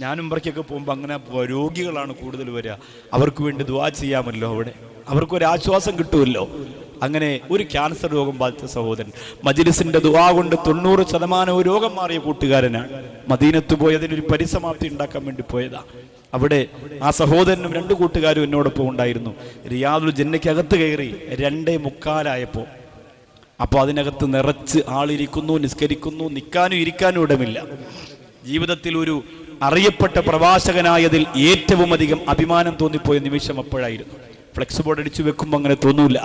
ഞാൻ ഉംറയ്ക്കൊക്കെ പോകുമ്പോൾ അങ്ങനെ രോഗികളാണ് കൂടുതൽ വരിക. അവർക്ക് വേണ്ടി ദുആ ചെയ്യാമല്ലോ, അവിടെ അവർക്കൊരാശ്വാസം കിട്ടുമല്ലോ. അങ്ങനെ ഒരു ക്യാൻസർ രോഗം ബാധിച്ച സഹോദരൻ മജ്‌ലിസിന്റെ ദുആ കൊണ്ട് 90% രോഗം മാറിയ കൂട്ടുകാരനാണ്. മദീനത്ത് പോയി അതിനൊരു പരിസമാപ്തി ഉണ്ടാക്കാൻ വേണ്ടി പോയതാ. അവിടെ ആ സഹോദരനും 2 കൂട്ടുകാരും എന്നോടൊപ്പം ഉണ്ടായിരുന്നു. റിയാദുൽ ജന്നയ്ക്കകത്ത് കയറി 2:45 അപ്പോൾ അതിനകത്ത് നിറച്ച് ആളിരിക്കുന്നു, നിസ്കരിക്കുന്നു, നിൽക്കാനും ഇരിക്കാനും ഇടമില്ല. ജീവിതത്തിൽ ഒരു അറിയപ്പെട്ട പ്രവാചകനായതിൽ ഏറ്റവും അധികം അഭിമാനം തോന്നിപ്പോയ നിമിഷം അപ്പോഴായിരുന്നു. ഫ്ലെക്സ് ബോർഡ് അടിച്ചു വെക്കുമ്പോൾ അങ്ങനെ തോന്നൂല.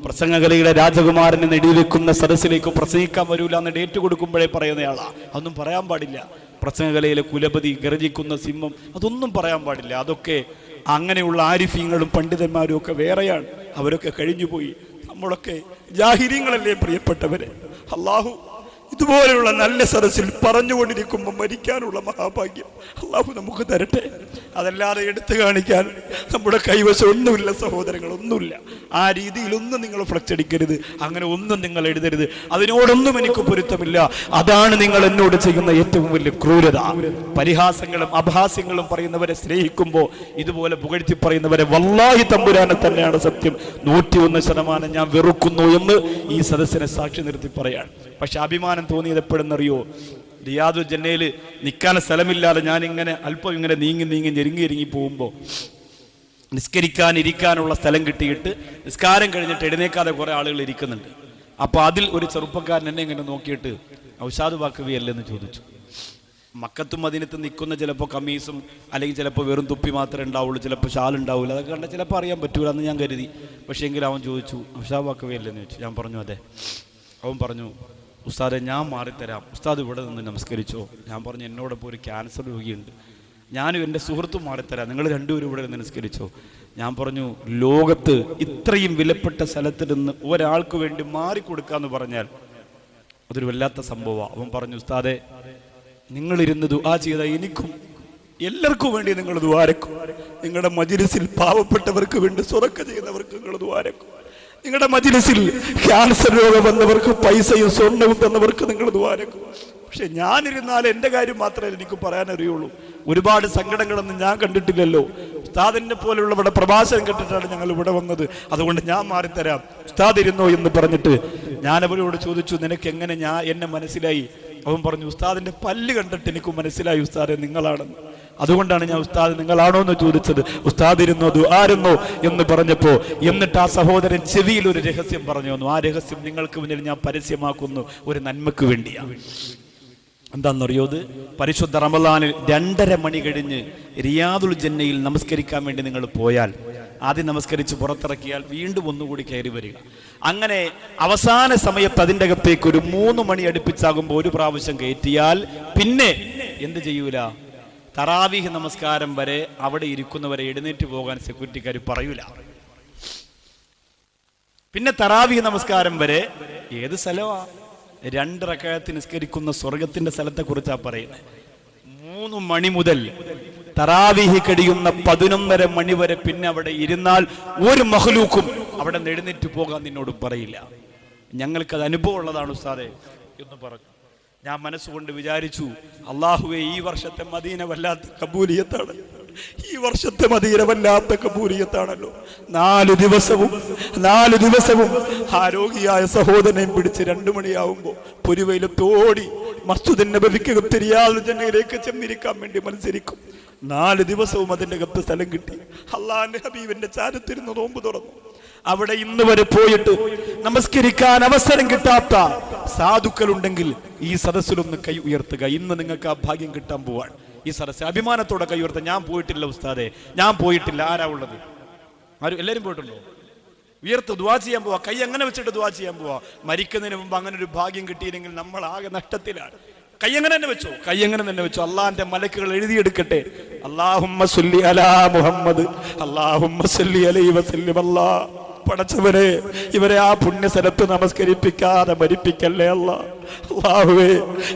പ്രസംഗകലയുടെ രാജകുമാരനെ നെടിവെക്കുന്ന സദസ്സിലേക്ക് പ്രസംഗിക്കാൻ വരൂല എന്ന് ഡേറ്റ് കൊടുക്കുമ്പോഴേ പറയുന്നയാളാ. അതൊന്നും പറയാൻ പാടില്ല. പ്രസംഗകലയിലെ കുലപതി, ഗർജിക്കുന്ന സിംഹം, അതൊന്നും പറയാൻ പാടില്ല. അതൊക്കെ അങ്ങനെയുള്ള ആരിഫീങ്ങളും പണ്ഡിതന്മാരും ഒക്കെ വേറെയാണ്. അവരൊക്കെ കഴിഞ്ഞുപോയി. നമ്മളൊക്കെ ജാഹിരീങ്ങളല്ലേ പ്രിയപ്പെട്ടവരെ. അള്ളാഹു ഇതുപോലെയുള്ള നല്ല സദസ്സിൽ പറഞ്ഞുകൊണ്ടിരിക്കുമ്പോൾ മരിക്കാനുള്ള മഹാഭാഗ്യം അള്ളാഹു നമുക്ക് തരട്ടെ. അതല്ലാതെ എടുത്തു കാണിക്കാൻ നമ്മുടെ കൈവശം ഒന്നുമില്ല സഹോദരങ്ങൾ, ഒന്നുമില്ല. ആ രീതിയിലൊന്നും നിങ്ങൾ ഫ്ലക്സ് അടിക്കരുത്, അങ്ങനെ ഒന്നും നിങ്ങൾ എഴുതരുത്. അതിനോടൊന്നും എനിക്ക് പൊരുത്തമില്ല. അതാണ് നിങ്ങൾ എന്നോട് ചെയ്യുന്ന ഏറ്റവും വലിയ ക്രൂരത. പരിഹാസങ്ങളും അപഹാസ്യങ്ങളും പറയുന്നവരെ സ്നേഹിക്കുമ്പോൾ ഇതുപോലെ പുകഴ്ത്തി പറയുന്നവരെ വല്ലാഹി തമ്പുരാനെ തന്നെയാണ് സത്യം 101% ഞാൻ വെറുക്കുന്നു എന്ന് ഈ സദസ്സിനെ സാക്ഷി നിർത്തി പറയാണ്. പക്ഷെ അഭിമാനം തോന്നിയത് എപ്പോഴെന്നറിയോ? റിയാദുൽ ജന്നയിൽ നിൽക്കാൻ സ്ഥലമില്ലാതെ ഞാൻ ഇങ്ങനെ അല്പം ഇങ്ങനെ നീങ്ങി ഞെരുങ്ങി പോകുമ്പോൾ നിസ്കരിക്കാനിരിക്കാനുള്ള സ്ഥലം കിട്ടിയിട്ട് നിസ്കാരം കഴിഞ്ഞിട്ട് എഴുന്നേക്കാതെ കുറെ ആളുകൾ ഇരിക്കുന്നുണ്ട്. അപ്പോൾ അതിൽ ഒരു ചെറുപ്പക്കാരൻ എന്നെ ഇങ്ങനെ നോക്കിയിട്ട് ഔഷാദ് ബാക്കവിയല്ലെന്ന് ചോദിച്ചു. മക്കത്തും മദീനത്തും നിൽക്കുന്ന ചിലപ്പോൾ കമ്മീസും അല്ലെങ്കിൽ ചിലപ്പോൾ വെറും തുപ്പി മാത്രമേ ഉണ്ടാവുള്ളൂ, ചിലപ്പോൾ ഷാൾ ഉണ്ടാവില്ല. അതൊക്കെ കണ്ടാൽ ചിലപ്പോൾ അറിയാൻ പറ്റൂല എന്ന് ഞാൻ കരുതി. പക്ഷേ എങ്കിലും അവൻ ചോദിച്ചു ഔഷാദ് ബാക്കവിയല്ലെന്ന് ചോദിച്ചു. ഞാൻ പറഞ്ഞു അതെ. അവൻ പറഞ്ഞു ഉസ്താദെ ഞാൻ മാറിത്തരാം, ഉസ്താദ് ഇവിടെ നിന്ന് നമസ്കരിച്ചോ. ഞാൻ പറഞ്ഞു എന്നോടൊപ്പം ഒരു ക്യാൻസർ രോഗിയുണ്ട്, ഞാനും എൻ്റെ സുഹൃത്തും മാറിത്തരാം, നിങ്ങൾ 2 പേരും ഇവിടെ നിന്ന് നമസ്കരിച്ചോ. ഞാൻ പറഞ്ഞു ലോകത്ത് ഇത്രയും വിലപ്പെട്ട സ്ഥലത്ത് നിന്ന് ഒരാൾക്ക് വേണ്ടി മാറിക്കൊടുക്കാന്ന് പറഞ്ഞാൽ അതൊരു വല്ലാത്ത സംഭവമാണ്. അവൻ പറഞ്ഞു ഉസ്താദെ നിങ്ങളിരുന്ന് ദുആ ചെയ്ത എനിക്കും എല്ലാവർക്കും വേണ്ടി നിങ്ങൾ ദുആരക്കും. നിങ്ങളുടെ മജ്‌ലിസിൽ പാവപ്പെട്ടവർക്ക് വേണ്ടി സ്വതക്ക ചെയ്യുന്നവർക്ക് നിങ്ങൾ ദുആരക്കും. നിങ്ങളുടെ മജ്‌ലിസിൽ ക്യാൻസർ രോഗം വന്നവർക്ക് പൈസയും സ്വർണ്ണവും തന്നവർക്ക് നിങ്ങൾ ദുആരക്കും. പക്ഷെ ഞാനിരുന്നാൽ എൻ്റെ കാര്യം മാത്രമേ എനിക്ക് പറയാനറിയുള്ളൂ. ഒരുപാട് സങ്കടങ്ങളൊന്നും ഞാൻ കണ്ടിട്ടില്ലല്ലോ. ഉസ്താദിനെ പോലെയുള്ളവരുടെ പ്രഭാഷണം കേട്ടിട്ടാണ് ഞങ്ങൾ ഇവിടെ വന്നത്. അതുകൊണ്ട് ഞാൻ മാറിത്തരാം, ഉസ്താദ് ഇരുന്നോ എന്ന് പറഞ്ഞിട്ട് ഞാൻ അവരോട് ചോദിച്ചു നിനക്ക് എങ്ങനെ എന്നെ മനസ്സിലായി? അവൻ പറഞ്ഞു ഉസ്താദിന്റെ പല്ല് കണ്ടിട്ട് എനിക്ക് മനസ്സിലായി ഉസ്താദെ നിങ്ങളാണെന്ന്. അതുകൊണ്ടാണ് ഞാൻ ഉസ്താദ് നിങ്ങളാണോ എന്ന് ചോദിച്ചത്. ഉസ്താദ് ഇരുന്നോ ദുആരുന്നോ എന്ന് പറഞ്ഞപ്പോ എന്നിട്ട് ആ സഹോദരൻ ചെവിയിൽ ഒരു രഹസ്യം പറഞ്ഞു വന്നു. ആ രഹസ്യം നിങ്ങൾക്ക് മുന്നിൽ ഞാൻ പരസ്യമാക്കുന്നു, ഒരു നന്മക്ക് വേണ്ടിയാണ്. എന്താണെന്നറിയോ? അത് പരിശുദ്ധ റമളാനിൽ 2:30 മണി കഴിഞ്ഞ് റിയാദുൽ ജന്നയിൽ നമസ്കരിക്കാൻ വേണ്ടി നിങ്ങൾ പോയാൽ ആദ്യം നമസ്കരിച്ച് പുറത്തിറക്കിയാൽ വീണ്ടും ഒന്നുകൂടി കയറി വരിക. അങ്ങനെ അവസാന സമയത്ത് അതിൻ്റെ അകത്തേക്ക് ഒരു 3 മണി അടുപ്പിച്ചാകുമ്പോൾ ഒരു പ്രാവശ്യം കയറ്റിയാൽ പിന്നെ എന്ത് ചെയ്യൂല? തറാവീഹ് നമസ്കാരം വരെ അവിടെ ഇരിക്കുന്നവരെ എഴുന്നേറ്റ് പോകാൻ സെക്യൂരിറ്റിക്കാർ പറയൂല. പിന്നെ തറാവീഹ് നമസ്കാരം വരെ ഏത് സ്ഥലമാ? 2 റക്അത്ത് നിസ്കരിക്കുന്ന സ്വർഗത്തിന്റെ സ്ഥലത്തെ കുറിച്ചാണ് പറയുന്നത്. 3 മണി മുതൽ തറാവീഹ് കഴിയുന്ന 11:30 മണി വരെ പിന്നെ അവിടെ ഇരുന്നാൽ ഒരു മഖ്ലൂക്കും അവിടെ എഴുന്നേറ്റ് പോകാൻ നിന്നോട് പറയില്ല. ഞങ്ങൾക്കത് അനുഭവം ഉള്ളതാണ് ഉസ്താദേ എന്ന് പറഞ്ഞു. ഞാൻ മനസ്സുകൊണ്ട് വിചാരിച്ചു അള്ളാഹുവേ ഈ വർഷത്തെ മദീന വല്ലാത്ത കബൂലിയത്താണ്, ഈ വർഷത്തെ മദീന വല്ലാത്ത കബൂലിയത്താണല്ലോ. 4 ദിവസവും ആ രോഗിയായ സഹോദരനെയും പിടിച്ച് 2 മണിയാവുമ്പോൾ പൊരുവയിലത്തോടി മസ്ജിദുൻ നബവിക്കകത്ത് റിയാദുൽ ജന്നയിലേക്ക് ചെന്നിരിക്കാൻ വേണ്ടി മത്സരിക്കും. 4 ദിവസവും അതിൻ്റെ അകത്ത് സ്ഥലം കിട്ടി. അള്ളാഹുവിന്റെ ഹബീബിന്റെ ചാരത്തിരുന്ന് നോമ്പ് തുറന്നു. അവിടെ ഇന്ന് വരെ പോയിട്ട് നമസ്കരിക്കാൻ അവസരം കിട്ടാത്ത സാധുക്കളുണ്ടെങ്കിൽ ഈ സദസ്സിലൊന്ന് കൈ ഉയർത്തുക. ഇന്ന് നിങ്ങൾക്ക് ആ ഭാഗ്യം കിട്ടാൻ പോവാണ്. ഈ സദസ്സ് അഭിമാനത്തോടെ കൈ ഉയർത്തുക. ഞാൻ പോയിട്ടില്ല ഉസ്താദെ, ഞാൻ പോയിട്ടില്ല. ആരാ ഉള്ളത്? ആരും? എല്ലാവരും പോയിട്ടുണ്ടോ? ഉയർത്ത് ദുആ ചെയ്യാൻ പോവാ. കൈ അങ്ങനെ വെച്ചിട്ട് ദുആ ചെയ്യാൻ പോവാ. മരിക്കുന്നതിന് മുമ്പ് അങ്ങനെ ഒരു ഭാഗ്യം കിട്ടിയില്ലെങ്കിൽ നമ്മൾ ആകെ നഷ്ടത്തിലാണ്. കൈ അങ്ങനെ തന്നെ വെച്ചു. അള്ളാഹിന്റെ മലക്കുകൾ എഴുതിയെടുക്കട്ടെ. അല്ലാഹുമ്മ സ്വല്ലി അലാ മുഹമ്മദ്, അല്ലാഹുമ്മ സ്വല്ലി അലൈഹി വസല്ലം. അല്ലാഹ് പടച്ചവനെ ഇവരെ ആ പുണ്യസ്ഥലത്ത് നമസ്കരിപ്പിക്കാതെ മരിപ്പിക്കല്ലേ അല്ലാ. അല്ലാഹുവേ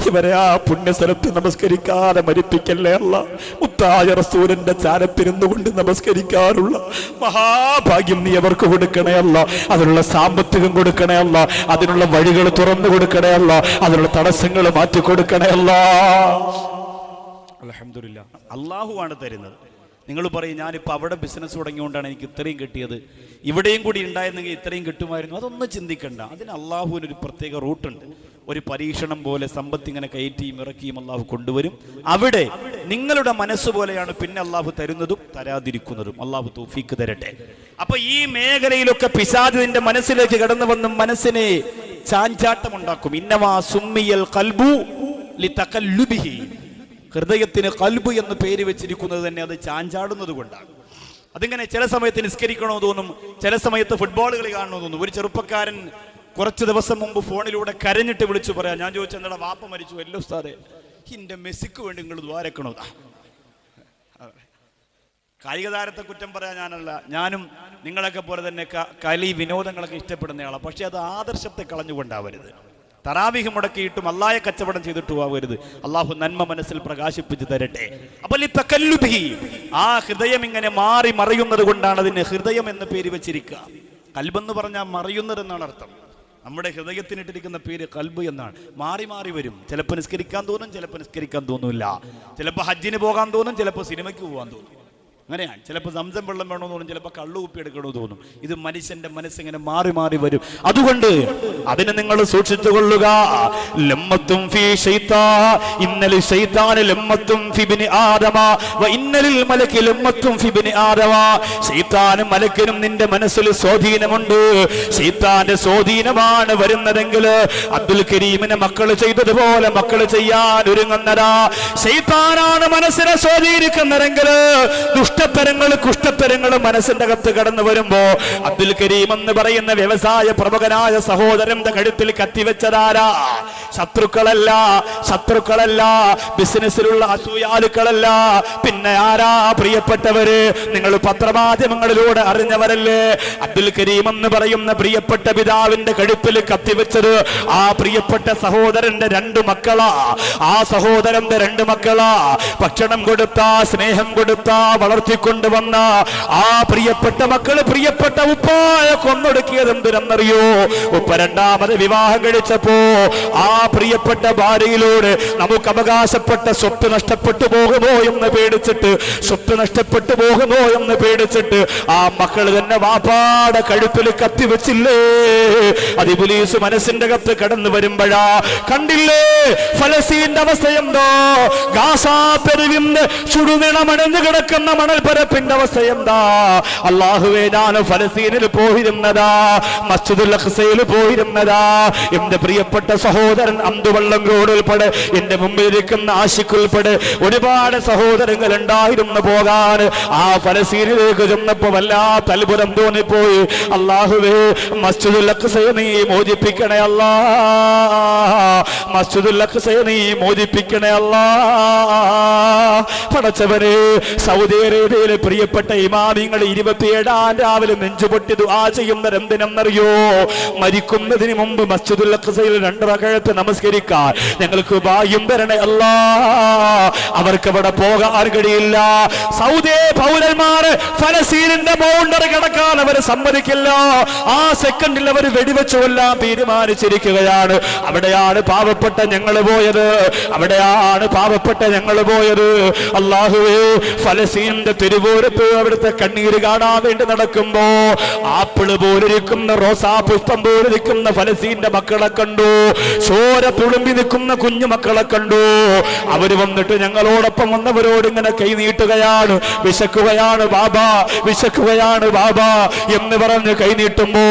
ഇവരെ ആ പുണ്യസ്ഥലത്ത് നമസ്കരിക്കാതെ മരിപ്പിക്കല്ലേ അല്ലാ. മുത്തായ റസൂലിന്റെ ചാരത്തിരുന്നു കൊണ്ട് നമസ്കരിക്കാനുള്ള മഹാഭാഗ്യം നീ അവർക്ക് കൊടുക്കണേ അല്ലാ. അതിനുള്ള സാമ്പത്തികം കൊടുക്കണേ അല്ലാ. അതിനുള്ള വഴികൾ തുറന്നു കൊടുക്കണേ അല്ലാ. അതിനുള്ള തടസ്സങ്ങൾ മാറ്റി കൊടുക്കണേ അല്ലാ. അൽഹംദുലില്ലാ, അള്ളാഹുവാണ് തരുന്നത്. നിങ്ങൾ പറയും ഞാനിപ്പോൾ അവിടെ ബിസിനസ് തുടങ്ങിയോണ്ടാണ് എനിക്ക് ഇത്രയും കിട്ടിയത്, ഇവിടെയും കൂടി ഉണ്ടായിരുന്നെങ്കിൽ ഇത്രയും കിട്ടുമായിരുന്നു. അതൊന്നും ചിന്തിക്കണ്ട. അതിന് അള്ളാഹുവിനൊരു പ്രത്യേക റൂട്ടുണ്ട്. ഒരു പരീക്ഷണം പോലെ സമ്പത്ത് ഇങ്ങനെ കയറ്റിയും ഇറക്കിയും അള്ളാഹു കൊണ്ടുവരും. അവിടെ നിങ്ങളുടെ മനസ്സ് പോലെയാണ് പിന്നെ അള്ളാഹു തരുന്നതും തരാതിരിക്കുന്നതും. അള്ളാഹു തൗഫീക്ക് തരട്ടെ. അപ്പൊ ഈ മേഖലയിലൊക്കെ പിശാച് നിന്റെ മനസ്സിലേക്ക് കടന്നു വന്ന് മനസ്സിനെ ചാഞ്ചാട്ടമുണ്ടാക്കും. ഇന്നമാ സുമ്മിയൽ ഖൽബു ലിതഖല്ലുബിഹി, ഹൃദയത്തിന് ഖൽബ് എന്ന് പേര് വെച്ചിരിക്കുന്നത് തന്നെ അത് ചാഞ്ചാടുന്നത് കൊണ്ടാണ്. അതിങ്ങനെ ചില സമയത്ത് നിസ്കരിക്കണോ തോന്നും, ചില സമയത്ത് ഫുട്ബോൾ കളി കാണണോ തോന്നും. ഒരു ചെറുപ്പക്കാരൻ കുറച്ച് ദിവസം മുമ്പ് ഫോണിലൂടെ കരഞ്ഞിട്ട് വിളിച്ചു പറയാം. ഞാൻ ചോദിച്ചു എന്താ വാപ്പ മരിച്ചു? അല്ലോ ഉസ്താദേ, എൻ്റെ മെസ്സിക്ക് വേണ്ടി നിങ്ങൾ ദ്വാരക്കണോ? കായിക താരത്തെ കുറ്റം പറയാൻ ഞാനല്ല, ഞാനും നിങ്ങളൊക്കെ പോലെ തന്നെ കളി വിനോദങ്ങളൊക്കെ ഇഷ്ടപ്പെടുന്നയാളാണ്. പക്ഷെ അത് ആദർശത്തെ കളഞ്ഞുകൊണ്ടാവരുത്. തറാവിഹ് മുടക്കിയിട്ടും അള്ളാഹയെ കച്ചവടം ചെയ്തിട്ടും ആവരുത്. അള്ളാഹു നന്മ മനസ്സിൽ പ്രകാശിപ്പിച്ചു തരട്ടെ. അപ്പോൾ ഈ തഖല്ലുബി, ആ ഹൃദയം ഇങ്ങനെ മാറി മറയുന്നത് കൊണ്ടാണ് അതിന് ഹൃദയം എന്ന് പേര് വെച്ചിരിക്കുക. കൽബെന്ന് പറഞ്ഞാൽ മറയുന്നത് എന്നാണ് അർത്ഥം. നമ്മുടെ ഹൃദയത്തിനിട്ടിരിക്കുന്ന പേര് കൽബ് എന്നാണ്. മാറി മാറി വരും. ചിലപ്പോൾ നിസ്കരിക്കാൻ തോന്നും, ചിലപ്പോൾ നിസ്കരിക്കാൻ തോന്നില്ല. ചിലപ്പോൾ ഹജ്ജിന് പോകാൻ തോന്നും, ചിലപ്പോൾ സിനിമയ്ക്ക് പോകാൻ തോന്നും. അങ്ങനെയാണ്. ചിലപ്പോൾ സംസം വെള്ളം വേണമെന്ന് തോന്നും, ചിലപ്പോൾ കള്ളു കുപ്പി എടുക്കണമെന്ന് തോന്നും. ഇത് മനുഷ്യന്റെ മനസ്സിങ്ങനെ മാറി മാറി വരും. അതുകൊണ്ട് അതിനെ നിങ്ങൾ സൂക്ഷിച്ചു കൊള്ളുക. ലമ്മത്തും ഫീ ശൈത്താൻ, ഇന്നൽ ശൈത്താന ലമ്മത്തും ഫി ഇബ്നി ആദമ വ ഇന്നലിൽ മലകി ലമ്മത്തും ഫി ഇബ്നി ആദമ. ശൈത്താനും മലക്കിനും നിന്റെ മനസ്സിൽ സ്വാധീനമുണ്ട്. ശൈത്താന്റെ സ്വാധീനമാണ് വരുന്നതെങ്കിൽ അബ്ദുൽ കരീമിനെ മക്കൾ ചെയ്തതുപോലെ മക്കൾ ചെയ്യാൻ ഒരുങ്ങുന്നതാ. ശൈത്താനാണ് മനസ്സിനെ സ്വാധീനിക്കുന്നതെങ്കിൽ ദുഷ്ടത്തരങ്ങൾ കുഷ്ടത്തരങ്ങൾ മനസ്സിന്റെ അകത്ത് കടന്നു വരുമ്പോ അബ്ദുൽ കരീം എന്ന് പറയുന്ന വ്യവസായ പ്രമുഖനായ സഹോദരന്റെ കഴുത്തിൽ കത്തിവെച്ചതാരാ? ശത്രുക്കളല്ല, ശത്രുക്കളല്ല, ബിസിനസ്സിലുള്ള അസൂയാലുക്കളല്ല. പിന്നെ ആരാ? പ്രിയപ്പെട്ടവര്, നിങ്ങൾ പത്രമാധ്യമങ്ങളിലൂടെ അറിഞ്ഞവരല്ലേ? അബ്ദുൽ കരീം എന്ന് പറയുന്ന പ്രിയപ്പെട്ട പിതാവിന്റെ കഴുത്തിൽ കത്തിവെച്ചത് ആ പ്രിയപ്പെട്ട സഹോദരന്റെ 2 മക്കളാ. ആ സഹോദരന്റെ 2 മക്കളാ. ഭക്ഷണം കൊടുത്താ, സ്നേഹം കൊടുത്താ, വളർത്തിക്കൊണ്ടുവന്ന ആ പ്രിയപ്പെട്ട മക്കള് പ്രിയപ്പെട്ട ഉപ്പായെ കൊന്നൊടുക്കിയത് എന്തിനെന്നറിയോ? ഉപ്പ 2ാമത് വിവാഹം കഴിച്ചപ്പോ ആ പ്രിയപ്പെട്ട ഭാര്യയിലൂടെ നമുക്ക് അവകാശപ്പെട്ട സ്വത്ത് നഷ്ടപ്പെട്ടു പോകുമോ എന്ന് പേടിച്ചിട്ട്, സ്വത്ത് നഷ്ടപ്പെട്ടു പോകുമോ എന്ന് പേടിച്ചിട്ട് ആ മക്കൾ തന്നെ വാപ്പാടെ കഴുത്തിൽ കത്തിവെച്ചില്ലേ? അത് ഇബ്ലീസ് മനസ്സിന്റെ അകത്ത് കടന്നു വരുമ്പോഴാ. കണ്ടില്ലേ ഫലസ്തീന്റെ അവസ്ഥ എന്തോ? ഗാസാ തെരുവിന്റെ ചുടുനിണമണഞ്ഞു കിടക്കുന്ന മണൽപ്പരപ്പിന്റെ അവസ്ഥ എന്താ? അല്ലാഹുവേ, ഞാൻ ഫലസ്തീനിൽ പോയിരുന്നതാ, മസ്ജിദുൽ അഖ്സയിൽ പോയിരുന്നതാ. എന്റെ പ്രിയപ്പെട്ട സഹോദരൻ അന്തുവള്ളം റോഡ് ഉൾപ്പെടെ എന്റെ മുമ്പിൽ ഇരിക്കുന്ന ആശിഖ് ഉൾപ്പെടെ ഒരുപാട് സഹോദരങ്ങൾ ഉണ്ടായിരുന്നു പോകാൻ. ആ ഫലസ്തീനിലേക്ക് ചെന്നപ്പോ വല്ലാത്ത അത്ഭുതം തോന്നിപ്പോയി. അല്ലാഹുവേ, മസ്ജിദുൽ അഖ്സയെ നീ മോചിപ്പിക്കണേ അല്ലാ, മസ്ജിദുൽ അഖ്സയെ നീ മോചിപ്പിക്കണേ അല്ലാ. പടച്ചവനെ, സൗദി അറേബ്യയിലെ പ്രിയപ്പെട്ട ഇമാമിങ്ങൾ 27-ാം രാവിലെ നെഞ്ചുപൊട്ടി ദുആ ചെയ്യുന്നത് എന്തിനെന്നറിയോ? മരിക്കുന്നതിന് മുമ്പ് മസ്ജിദുൽ അഖ്സയിൽ 2 റകഅത്ത് നമസ്കരിക്കാൻ ഞങ്ങൾക്ക് ഭാഗ്യം തരണേ അല്ലാ. അവർക്ക് അവിടെ പോകാൻ കഴിയില്ല. സൗദി പൗരന്മാർ ഫലസ്തീനിന്റെ ബൗണ്ടറി കടക്കാൻ അവർ സമ്മതിക്കില്ല. ആ സെക്കൻഡിൽ അവർ വെടിവെച്ചു കൊല്ലാൻ തീരുമാനിച്ചിരിക്കുകയാണ്. അവിടെയാണ് പാവപ്പെട്ട ഞങ്ങൾ പോയത്, അവിടെയാണ് പാവപ്പെട്ട ഞങ്ങൾ പോയത്. അല്ലാഹുവേ, ഫലസ്തീനിന്റെ തെരുവോരത്ത് അവിടുത്തെ കണ്ണീര് കാണാൻ വേണ്ടി നടക്കുമ്പോ ആപ്പിള് പോലിരിക്കുന്ന റോസാ പുഷ്പം പോലിരിക്കുന്ന ഫലസ്തീന്റെ മക്കളെ കണ്ടു, ചോര തുളുമ്പി നിൽക്കുന്ന കുഞ്ഞു മക്കളെ കണ്ടു. അവര് വന്നിട്ട് ഞങ്ങളോടൊപ്പം വന്നവരോട് ഇങ്ങനെ കൈ നീട്ടുകയാണ്. വിശക്കുകയാണ് ബാബാ, വിശക്കുകയാണ് ബാബാ എന്ന് പറഞ്ഞ് കൈ നീട്ടുമ്പോ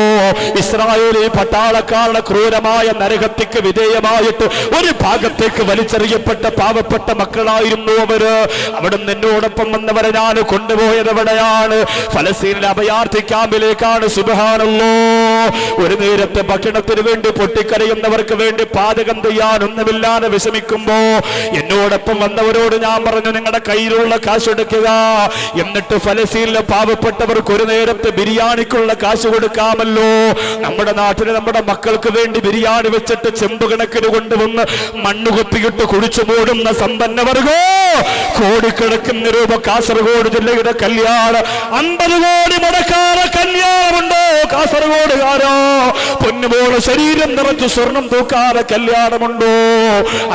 ഇസ്രായേലി പട്ടാളക്കാരുടെ ക്രൂരമായ നരഹത്യക്ക് വിധേയമായിട്ട് ഒരു ഭാഗത്തേക്ക് വലിച്ചെറിയപ്പെട്ട പാവപ്പെട്ട മക്കളായിരുന്നു അവര്. അവിടെ എന്നോടൊപ്പം വന്നവരെ ഞാൻ കൊണ്ടുപോയത് എവിടെയാണ്? ഫലസ്തീനിലെ അഭയാർത്ഥി ക്യാമ്പിലേക്കാണ്. സുബ്ഹാനല്ലാഹ്. ഒരു നേരത്തെ ഭക്ഷണത്തിന് വേണ്ടി പൊട്ടിക്കരയുന്നവർക്ക് വേണ്ടി പാചകം ചെയ്യാനൊന്നുമില്ലാതെ വിഷമിക്കുമ്പോ എന്നോടൊപ്പം വന്നവരോട് ഞാൻ പറഞ്ഞു, നിങ്ങളുടെ കയ്യിലുള്ള കാശ് എടുക്കുക, എന്നിട്ട് ഫലസ്തീനിലെ പാവപ്പെട്ടവർക്ക് ഒരു നേരത്തെ ബിരിയാണിക്കുള്ള കാശ് കൊടുക്കാമല്ലോ. നമ്മുടെ നാട്ടിൽ നമ്മുടെ മക്കൾക്ക് വേണ്ടി ബിരിയാണി വെച്ചിട്ട് ചെമ്പ് കണക്കിന് കൊണ്ടുവന്ന് മണ്ണുകൊപ്പിയിട്ട് കുഴിച്ചു മൂടുന്ന സമ്പന്നവർഗോ കോടിക്കണക്കിന് രൂപ കാസർഗോഡ് ജില്ലയുടെ കല്യാണം 50 കോടി മുടക്കാതെ കല്യാണമുണ്ടോ കാസർഗോഡുകാരോ? പൊന്നുപോലെ ശരീരം നിറച്ചു സ്വർണം തൂക്കാതെ കല്യാണമുണ്ടോ?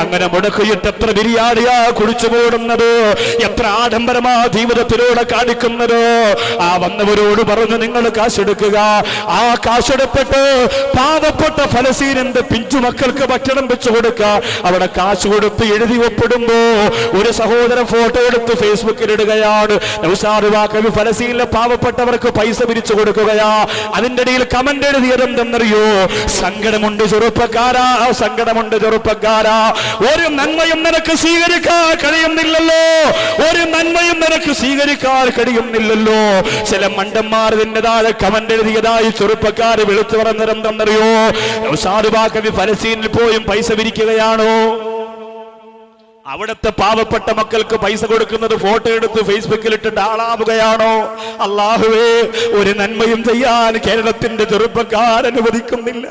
അങ്ങനെ മുടക്കിയിട്ട് എത്ര ബിരിയാണിയാ കുടിച്ചു കൂടുന്നത്, എത്ര ആഡംബരമാ ജീവിതത്തിലൂടെ കാണിക്കുന്നത്. ആ വന്നവരോട് പറഞ്ഞു, നിങ്ങൾ കാശെടുക്കുക. ആ കാശെടുത്തിട്ട് പാവപ്പെട്ട ഫലസ്തീനിന്റെ പിഞ്ചു മക്കൾക്ക് ഭക്ഷണം വെച്ചു കൊടുക്കുക. അവിടെ കാശ് കൊടുത്ത് എഴുതി ഒപ്പിടുമ്പോ ഒരു സഹോദരൻ ഫോട്ടോ എടുത്ത് ഫേസ്ബുക്കിൽ ഇടുകയാണ്. നൗഷാദ് വാക്കവി ഫലസ്തീനിലെ പാവപ്പെട്ടവർക്ക് പൈസ പിരിച്ചു കൊടുക്കുകയാ. അതിന്റെ ഇടയിൽ കമന്റ് എഴുതിയത് എന്തെന്നറിയോ? സങ്കടമുണ്ട് ചെറുപ്പക്കാരാ, സങ്കടമുണ്ട് ചെറുപ്പക്കാരാ, ഒരു നന്മയും നിനക്ക് സ്വീകരിക്കാൻ കഴിയുന്നില്ലല്ലോ, ഒരു നന്മയും നിനക്ക് സ്വീകരിക്കാൻ കഴിയുന്നില്ലല്ലോ. ചില മണ്ടന്മാർ ഇതിന്റെ താഴെ കമന്റ് എഴുതിയതായി ചെറുപ്പക്കാർ വിളിച്ചു പറഞ്ഞതെന്തെന്നറിയോ? നൗഷാദ് വാക്കവി ഫലസ്തീനിൽ പോയും പൈസ പിരിക്കുകയാണോ? അവിടുത്തെ പാവപ്പെട്ട മക്കൾക്ക് പൈസ കൊടുക്കുന്നത് ഫോട്ടോ എടുത്ത് ഫേസ്ബുക്കിൽ ഇട്ടിട്ട് ആളാവുകയാണോ? അല്ലാഹുവേ, ഒരു നന്മയും ചെയ്യാൻ കേരളത്തിന്റെ ചെറുപ്പക്കാർ അനുവദിക്കുന്നില്ല,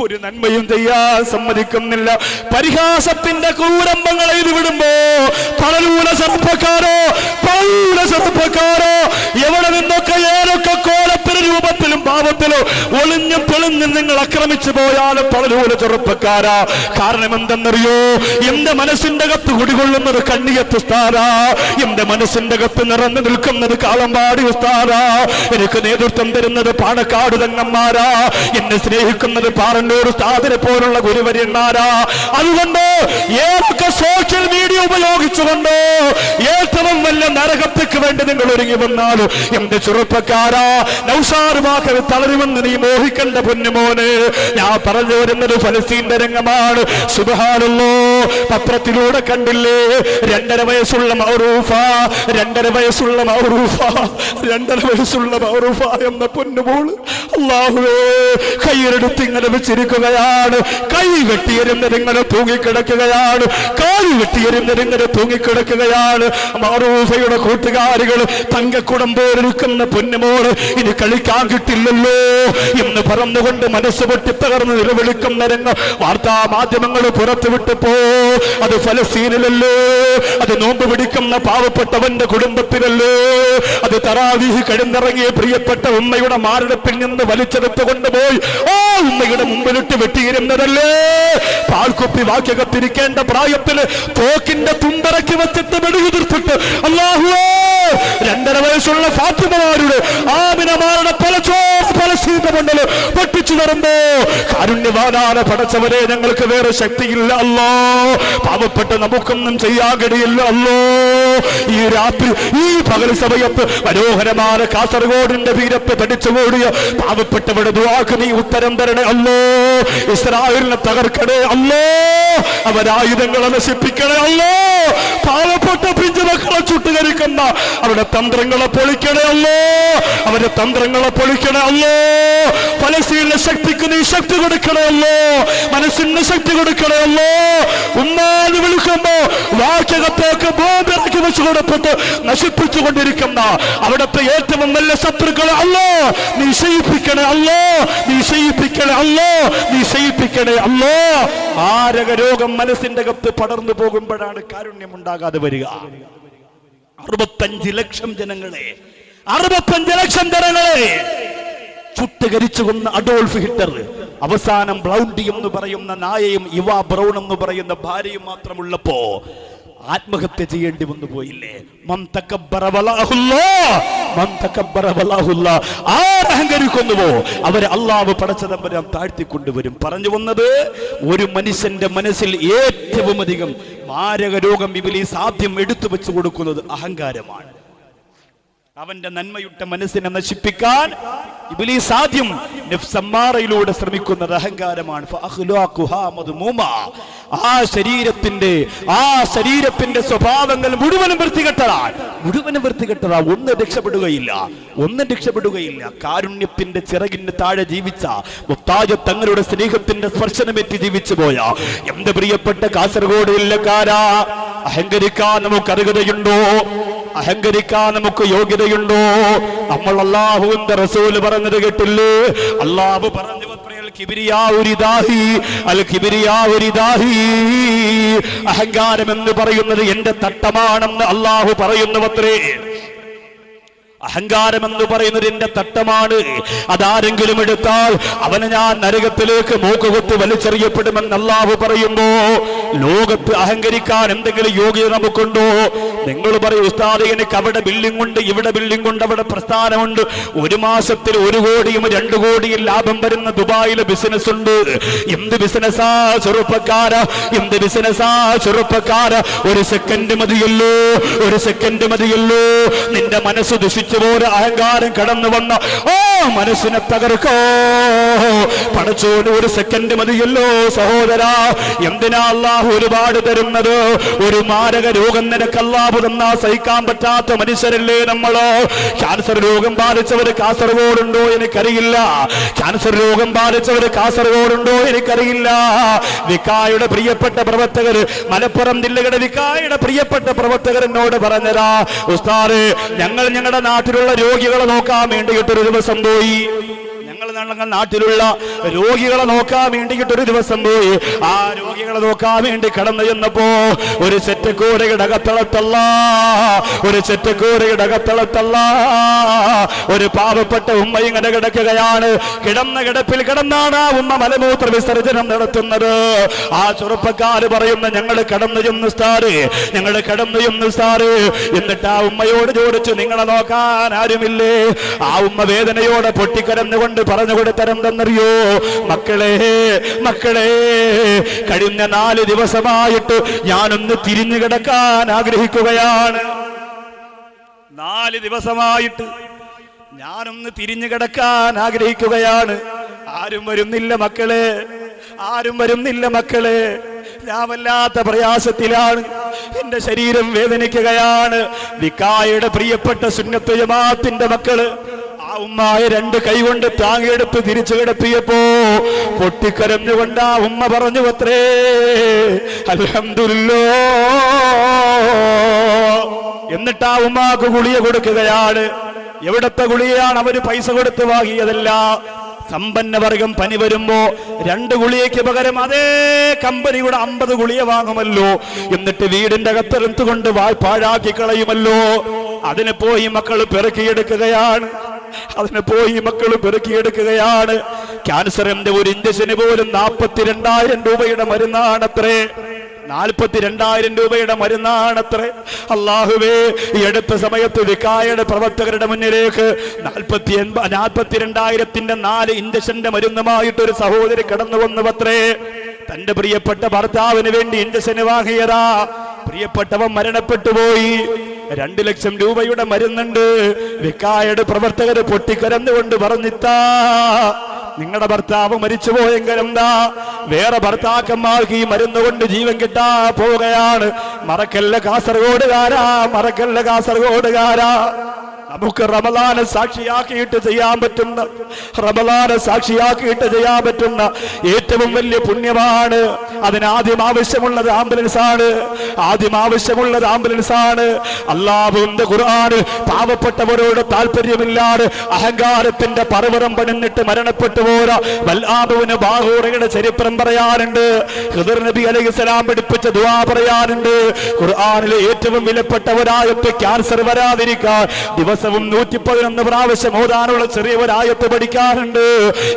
ഒരു നന്മയും ചെയ്യാൻ സമ്മതിക്കുന്നില്ല. പരിഹാസത്തിന്റെ കൂരമ്പങ്ങളെ ഇത് വിടുമ്പോ പലരൂല ചെറുപ്പക്കാരോ, പലരൂല ചെറുപ്പക്കാരോ, എവിടെ നിന്നൊക്കെ ഏതൊക്കെ കോലത്തിന് രൂപത്തിലും ഭാവത്തിലോ ഒളിഞ്ഞും തെളിഞ്ഞും നിങ്ങൾ ആക്രമിച്ചു പോയാലും പലരൂല ചെറുപ്പക്കാരാ. കാരണം എന്തെന്നറിയോ? എന്റെ മനസ്സിന്റെ കത്ത് കുടികൊള്ളുന്നത് കണ്ണിയത്ത് ഉസ്താദാ, എന്റെ മനസ്സിന്റെ കത്ത് നിറഞ്ഞു നിൽക്കുന്നത് കാളമ്പാടി ഉസ്താദാ, എനിക്ക് നേതൃത്വം തരുന്നത് പാണക്കാട് തങ്ങന്മാരാ, എന്നെ സ്നേഹിക്കുന്നത് പാറന്നൂർ ഉസ്താദിനെ പോലുള്ള ഗുരുവര്യന്മാരാ. അതുകൊണ്ട് ഏതൊക്കെ സോഷ്യൽ മീഡിയ ഉപയോഗിച്ചുകൊണ്ട് ഏറ്റവും വലിയ നരകത്തേക്ക് വേണ്ടി നിങ്ങൾ ഒരുങ്ങി വന്നാലും എന്റെ ചെറുപ്പക്കാരാ, നൗഷാദ് വാക്കവി തളരുമെന്ന് നീ മോഹിക്കണ്ട പൊന്നുമോനെ. ഞാൻ പറഞ്ഞു വരുന്നത് ഫലസ്തീന്റെ രംഗമാണ്. സുബ്ഹാനല്ലാഹ്, പത്രത്തിലൂടെ കണ്ടില്ലേ 2.5 വയസ്സുള്ള മൗറൂഫ, 2.5 വയസ്സുള്ള മൗറൂഫ, 2.5 വയസ്സുള്ള മൗറൂഫ എന്ന പൊന്നുമോള് അല്ലാഹുവേ കൈയെടുത്ത് ഇങ്ങനെ വെച്ചിരിക്കുകയാണ്. കൈ വെട്ടിയെരുന്നതിങ്ങനെ തൂങ്ങിക്കിടക്കുകയാണ്, കാൽ വെട്ടിയെരുന്നതിങ്ങനെ തൂങ്ങിക്കിടക്കുകയാണ്. മൗറൂഫയുടെ കൂട്ടുകാരികൾ തങ്കക്കുടം പോലിരിക്കുന്ന പൊന്നുമോള് ഇനി കളിക്കാൻ കിട്ടില്ലല്ലോ എന്ന് പറഞ്ഞുകൊണ്ട് മനസ്സ് പൊട്ടി തകർന്ന് നിലവിളിക്കുന്ന രംഗം വാർത്താ മാധ്യമങ്ങൾ പുറത്തുവിട്ടപ്പോ അത് ഫലസ്തീനിലല്ലേ, അത് നോമ്പ് പിടിക്കുന്ന പാവപ്പെട്ടവന്റെ കുടുംബത്തിലല്ലേ, അത് തറാവീഹ് കഴിഞ്ഞിറങ്ങിയ പ്രിയപ്പെട്ട ഉമ്മയുടെ മാരടപ്പിൽ നിന്ന് വലിച്ചെടുത്ത് കൊണ്ടുപോയി ആ ഉമ്മയുടെ മുമ്പിലിട്ട് വെട്ടിയിരുന്നതല്ലേ. പാൽക്കുപ്പി വാക്യകത്തിരിക്കേണ്ട പ്രായത്തില് തോക്കിന്റെ തുമ്പറക്കി വെച്ചിട്ട് വെടിയുതിർത്തിട്ട് അല്ലാഹുവേ 2.5 വയസ്സുള്ള ഫാത്തിമമാരുടെ ആമിനമാരുടെ പലശീതമണ്ഡല് പൊട്ടിച്ചു തരുമ്പോ കാരുണ്യവാനാണ് പടച്ചവരെ, ഞങ്ങൾക്ക് വേറെ ശക്തിയില്ല അല്ലോ, പാവപ്പെട്ട നമുക്കൊന്നും ചെയ്യാൻ കഴിയില്ല അല്ലോ. ഈ രാത്രി ഈ പകൽ സമയത്ത് മനോഹരമായ കാസർഗോഡിന്റെ വീരപ്പ് തടിച്ചുകൂടിയ പാവപ്പെട്ടവരുടെ ദുആക്ക് നീ ഉത്തരം തരണേ അല്ലോ. ഇസ്രായേലിനെ തകർക്കണേ അല്ലോ, അവരായുധങ്ങളെ നശിപ്പിക്കണേ അല്ലോ. പാവപ്പെട്ട പിഞ്ചുമക്കളെ ചുട്ടുകരിക്കുന്ന അവരുടെ തന്ത്രങ്ങളെ പൊളിക്കണേ അല്ലോ, അവരുടെ തന്ത്രങ്ങളെ പൊളിക്കണേ അല്ലോ. ഫലസ്തീനിലെ ശക്തിക്ക് നീ ശക്തി കൊടുക്കണേ അല്ലോ, മനസ്സിന് ശക്തി കൊടുക്കണേ അല്ലോ. ഉമ്മാന്ന് വിളിക്കുമ്പോ വാക്യകത്തേക്ക് ബോംബിറക്കി വെച്ചു കൊടുത്തിട്ട് നശിപ്പിച്ചുകൊണ്ടിരിക്കുന്ന അവിടുത്തെ ഏറ്റവും വലിയ ശത്രുക്കളെ അല്ലോ നീ ശയിപ്പിക്കണേ അല്ലോ, നീ ശയിപ്പിക്കണേ അല്ലോ, നീ ശയിപ്പിക്കണേ അല്ലോ. മാരക രോഗം മനസ്സിന്റെ കത്ത് പടർന്നു പോകുമ്പോഴാണ് കാരുണ്യം ഉണ്ടാകാതെ വരിക. 65 ലക്ഷം ജനങ്ങളെ, 65 ലക്ഷം ജനങ്ങളെ ചുട്ടുകരിച്ചു കൊന്ന അഡോൾഫ് ഹിറ്റ്ലർ അവസാനം ബ്ലൗണ്ടി എന്ന് പറയുന്ന നായയും ഇവാ ബ്രൗൺ എന്ന് പറയുന്ന ഭാര്യയും മാത്രമുള്ളപ്പോ ആത്മഹത്യ ചെയ്യേണ്ടി വന്നു പോയില്ലേ? ആരഹങ്കരിക്കുന്നുവോ അവരെ അള്ളാഹു പടച്ചതമ്പുരാൻ താഴ്ത്തിക്കൊണ്ടുവരും. പറഞ്ഞു വന്നത്, ഒരു മനുഷ്യന്റെ മനസ്സിൽ ഏറ്റവും അധികം മാരക രോഗം ഇബ്ലീസ് ആദ്യം എടുത്തു വെച്ചു കൊടുക്കുന്നത് അഹങ്കാരമാണ്. അവന്റെ നന്മയുട്ട മനസ്സിനെ നശിപ്പിക്കാൻ ഇബ്ലീസ് ആദ്യം നഫ്സമ്മാറയിലൂടെ ശ്രമിക്കുന്നത് അഹങ്കാരമാണ്. ആ ശരീരത്തിന്റെ സ്വഭാവങ്ങൾ മുഴുവനും വൃത്തികെട്ടതാ, ഒന്നും രക്ഷപ്പെടുകയില്ല. കാരുണ്യത്തിന്റെ ചിറകിന് താഴെ ജീവിച്ച മുത്താജ തങ്ങളുടെ സ്നേഹത്തിന്റെ സ്പർശനമേറ്റ് ജീവിച്ചു പോയ എന്റെ പ്രിയപ്പെട്ട കാസർഗോഡ് ജില്ലക്കാരാ, അഹങ്കരിക്കാൻ നമുക്ക് അർഹതയുണ്ടോ? അഹങ്കരിക്കാൻ നമുക്ക് യോഗ്യതയുണ്ടോ? നമ്മൾ അല്ലാഹുവിന്റെ റസൂൽ പറഞ്ഞത് കേട്ടില്ലേ? അല്ലാഹു പറഞ്ഞു, അഹങ്കാരം എന്ന് പറയുന്നത് എന്റെ തട്ടമാണെന്ന് അല്ലാഹു പറയുന്നുവത്രേ. അഹങ്കാരമെന്ന് പറയുന്നത് എന്റെ തട്ടമാണ്. അതാരെങ്കിലും എടുത്താൽ അവനെ ഞാൻ നരകത്തിലേക്ക് മൂക്കുകുത്തി വലിച്ചെറിയപ്പെടുമെന്ന് അല്ലാഹു പറയുമ്പോ ലോകത്ത് അഹങ്കരിക്കാൻ എന്തെങ്കിലും യോഗ്യത നമുക്കുണ്ടോ? നിങ്ങൾ പറയും ഉസ്താദ് എനിക്ക് അവിടെ ബിൽഡിംഗ് ഉണ്ട്, ഇവിടെ ബിൽഡിംഗ് ഉണ്ട്, അവിടെ പ്രസ്ഥാനമുണ്ട്, ഒരു മാസത്തിൽ 1 കോടിയും 2 കോടിയും ലാഭം വരുന്ന ദുബായിലെ ബിസിനസ് ഉണ്ട്. എന്ത് ബിസിനസ്സാ ചെറുപ്പക്കാര, എന്ത് ബിസിനസ്സാ ചെറുപ്പക്കാര? ഒരു സെക്കൻഡ് മതിയല്ലോ, ഒരു സെക്കൻഡ് മതിയല്ലോ നിന്റെ മനസ്സ് ദുഷിച്ചു പോലെ അഹങ്കാരം കടന്നു വന്ന മനസ്സിനെ തകർക്കോ. പടച്ചോന് ഒരു സെക്കൻഡ് മതിയല്ലോ സഹോദരാ. എന്തിനാ അല്ലാഹു ഒരുപാട് തരുന്നത്? ഒരു മാരക രോഗം നിനക്ക് അല്ലാഹു തന്നാ സഹിക്കാൻ പറ്റാത്ത മനുഷ്യരല്ലേ നമ്മളോ? ക്യാൻസർ രോഗം ബാധിച്ചവർ കാസർഗോഡുണ്ടോ എനിക്കറിയില്ല. ക്യാൻസർ രോഗം ബാധിച്ചവർ കാസർഗോഡുണ്ടോ എനിക്കറിയില്ല. വിക്കായുടെ പ്രിയപ്പെട്ട പ്രവർത്തകർ, മലപ്പുറം ജില്ലയുടെ വിക്കായുടെ പ്രിയപ്പെട്ട പ്രവർത്തകർ എന്നോട് പറഞ്ഞതാ, ഉസ്താദ് ഞങ്ങൾ ഞങ്ങളുടെ നാട്ടിലുള്ള രോഗികളെ നോക്കാൻ വേണ്ടിയിട്ടൊരു ദിവസം പോയി. ഞങ്ങളുടെ നാട്ടിലുള്ള രോഗികളെ നോക്കാൻ വേണ്ടിയിട്ടൊരു ദിവസം പോയി. ആ രോഗികളെ നോക്കാൻ വേണ്ടി കടന്നു ചെന്നപ്പോ ഒരു ചെറ്റക്കൂരയുടെ അകത്തളത്തല്ല, ഒരു ചെറ്റക്കൂരയുടെ അകത്തളത്തല്ല ഒരു പാവപ്പെട്ട ഉമ്മ ഇങ്ങനെ കിടക്കുകയാണ്. കിടന്ന കിടപ്പിൽ കിടന്നാണ് ആ ഉമ്മ മലമൂത്ര വിസർജനം നടത്തുന്നത്. ആ ചെറുപ്പക്കാര് പറയുന്ന ഞങ്ങൾ കടന്നു ചെന്നു സാറ്, ഞങ്ങൾ കടന്നു ചെന്നു സാറ്. എന്നിട്ട് ആ ഉമ്മയോട് ചോദിച്ചു നിങ്ങളെ നോക്കാൻ ആരുമില്ലേ? ആ ഉമ്മ വേദനയോടെ പൊട്ടിക്കരന്നുകൊണ്ട് പറഞ്ഞു കൊടുത്തരെന്തെന്നറിയോ? മക്കളെ മക്കളെ, കഴിഞ്ഞ 4 ദിവസമായിട്ട് ഞാനൊന്ന് തിരിഞ്ഞു കിടക്കാൻ ആഗ്രഹിക്കുകയാണ്. 4 ദിവസമായിട്ട് ഞാനൊന്ന് തിരിഞ്ഞു കിടക്കാൻ ആഗ്രഹിക്കുകയാണ്. ആരും വരുന്നില്ല മക്കളെ, ആരും വരുന്നില്ല മക്കളെ. ഞാൻ വല്ലാത്ത പ്രയാസത്തിലാണ്, എന്റെ ശരീരം വേദനിക്കുകയാണ്. വിക്കായുടെ പ്രിയപ്പെട്ട സുന്നത്ത് ജമാഅത്തിന്റെ മക്കള് ആ ഉമ്മായ 2 കൈ കൊണ്ട് താങ്ങിയെടുത്ത് തിരിച്ചു കിടത്തിയപ്പോ പൊട്ടിക്കരഞ്ഞുകൊണ്ട് ആ ഉമ്മ പറഞ്ഞു അത്രേ, അൽഹംദുലില്ലാ. എന്നിട്ട് ആ ഉമ്മാക്ക് ഗുളിക കൊടുക്കുകയാണ്. എവിടത്തെ ഗുളികയാണ്? അവര് പൈസ കൊടുത്ത് വാങ്ങിയതല്ല. സമ്പന്ന വർഗം പനി വരുമ്പോ 2 ഗുളികയ്ക്ക് പകരം അതേ കമ്പനിയുടെ 50 ഗുളിക വാങ്ങുമല്ലോ. എന്നിട്ട് വീടിന്റെ അകത്തെടുത്തുകൊണ്ട് പാഴാക്കി കളയുമല്ലോ. അതിനെ പോയി മക്കൾ പെറുക്കിയെടുക്കുകയാണ്, അതിനെ പോയി മക്കൾ പെറുക്കിയെടുക്കുകയാണ്. ക്യാൻസറിന്റെ ഒരു ഇഞ്ചക്ഷന് പോലും 42,000 രൂപയുടെ മരുന്നാണത്രേ. 42,000 രൂപയുടെ മരുന്നാണത്രേ. അല്ലാഹുവേ, ഈ അടുത്ത സമയത്ത് വിക്കായുടെ പ്രവർത്തകരുടെ മുന്നിലേക്ക് 42,000ന്റെ 4 ഇഞ്ചക്ഷന്റെ മരുന്നുമായിട്ടൊരു സഹോദരി കടന്നു വന്നുവത്രേ. തന്റെ പ്രിയപ്പെട്ട ഭർത്താവിന് വേണ്ടി ഇഞ്ചക്ഷന് വാങ്ങിയതാ. പ്രിയപ്പെട്ടവൻ മരണപ്പെട്ടു പോയി. 2 ലക്ഷം രൂപയുടെ മരുന്നുണ്ട്. വിക്കായുടെ പ്രവർത്തകർ പൊട്ടിക്കരന്നുകൊണ്ട് പറഞ്ഞിത്താ, നിങ്ങളുടെ ഭർത്താവ് മരിച്ചുപോയെങ്കിൽ എന്താ? വേറെ ഭർത്താക്കന്മാർക്ക് ഈ മരുന്ന് കൊണ്ട് ജീവൻ കിട്ടാ പോവുകയാണ്. മറക്കല്ല കാസർഗോഡുകാരാ, മറക്കല്ല കാസർഗോഡുകാരാ. നമുക്ക് റമദാനെ സാക്ഷിയാക്കിയിട്ട് ചെയ്യാൻ പറ്റുന്ന, റമദാനെ സാക്ഷിയാക്കിയിട്ട് ചെയ്യാൻ പറ്റുന്ന ഏറ്റവും വലിയ പുണ്യമാണ്. അതിനാദ്യം ആവശ്യമുള്ളത് ആംബുലൻസ് ആണ്, ആദ്യം ആവശ്യമുള്ളത് ആംബുലൻസ് ആണ്. അല്ലാഹുവിന്റെ ഖുർആൻ പാവപ്പെട്ടവരോട് താല്പര്യമില്ലാതെ അഹങ്കാരത്തിന്റെ പർവ്വതം പണിന്നിട്ട് മരണപ്പെട്ടു പോരാ വൽആബുവിന് ബാഹൂറയുടെ ചരിത്രം പറയാനുണ്ട്. ഖിദർ നബി അലൈഹിസ്സലാം പഠിപ്പിച്ച ദുആ പറയാനുണ്ട്. ഖുർആനിലെ ഏറ്റവും വിലപ്പെട്ടവരായത്ത് ക്യാൻസർ വരാതിരിക്കാൻ ദിവസവും 111 പ്രാവശ്യം ഓതാനുള്ള ചെറിയ ഒരായത്ത് പഠിക്കാറുണ്ട്.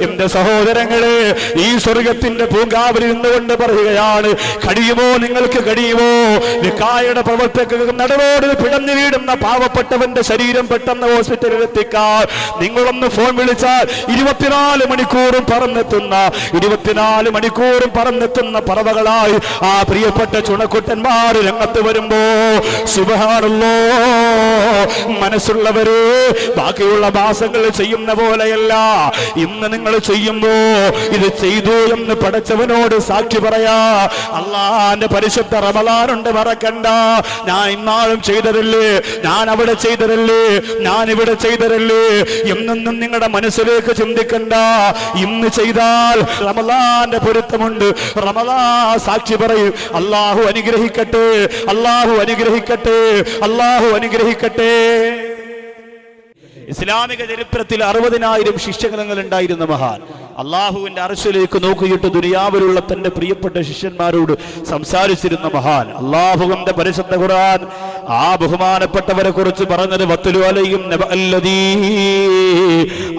എന്റെ സഹോദരങ്ങളെ, ഈ സ്വർഗത്തിന്റെ പൂങ്കാവിൽ നിന്നുകൊണ്ട് പറയുകയാണ്, കഴിയുമോ നിങ്ങൾക്ക് കഴിയുമോ? വിക്കായുടെ പ്രവർത്തകർ നടുവോട് പിടഞ്ഞു വീടുന്ന പാവപ്പെട്ടവന്റെ ശരീരം പെട്ടെന്ന് ഹോസ്പിറ്റലിൽ എത്തിക്കാൻ നിങ്ങളൊന്ന് ഫോൺ വിളിച്ചാൽ 24 മണിക്കൂറും പറന്നെത്തുന്ന 24 മണിക്കൂറും പറന്നെത്തുന്ന പറവകളായി ആ പ്രിയപ്പെട്ട ചുണക്കുട്ടന്മാർ രംഗത്ത് വരുമ്പോ സുബ്ഹാനല്ലാഹ്, മനസ്സുള്ളവരെ ബാക്കിയുള്ള മാസങ്ങൾ ചെയ്യുന്ന പോലെയല്ല ഇന്ന് നിങ്ങൾ ചെയ്യുമ്പോ ഇത് ചെയ്തു എന്ന് പടച്ചവനോട് സാക്ഷി പറയാ. അല്ലാഹുവിന്റെ പരിശുദ്ധ റമളാനുണ്ട്, മറക്കണ്ട. ഞാൻ ഇന്നാളും ചെയ്തതല്ലേ, ഞാൻ അവിടെ ചെയ്തതല്ലേ, ഞാൻ ഇവിടെ ചെയ്തതല്ലേ എന്നൊന്നും നിങ്ങളുടെ മനസ്സിലേക്ക് ചിന്തിക്കണ്ട. ഇന്ന് ചെയ്താൽ റമളാന്റെ പൊരുത്തമുണ്ട്. റമളാൻ സാക്ഷി പറയും. അല്ലാഹു അനുഗ്രഹിക്കട്ടെ, അല്ലാഹു അനുഗ്രഹിക്കട്ടെ, അല്ലാഹു അനുഗ്രഹിക്കട്ടെ. ഇസ്ലാമിക ചരിത്രത്തിൽ 60,000 ശിഷ്യഗണങ്ങൾ ഉണ്ടായിരുന്ന മഹാൻ അള്ളാഹുവിന്റെ അർശിലേക്ക് നോക്കിയിട്ട് ദുനിയാവിലുള്ള തന്റെ പ്രിയപ്പെട്ട ശിഷ്യന്മാരോട് സംസാരിച്ചിരുന്ന മഹാൻ. അള്ളാഹുവിന്റെ പരിശുദ്ധ ഖുർആൻ ആ ബഹുമാനപ്പെട്ടവരെ കുറിച്ച് പറഞ്ഞത് വത്ലു അലൈഹിം നബഅല്ലദീ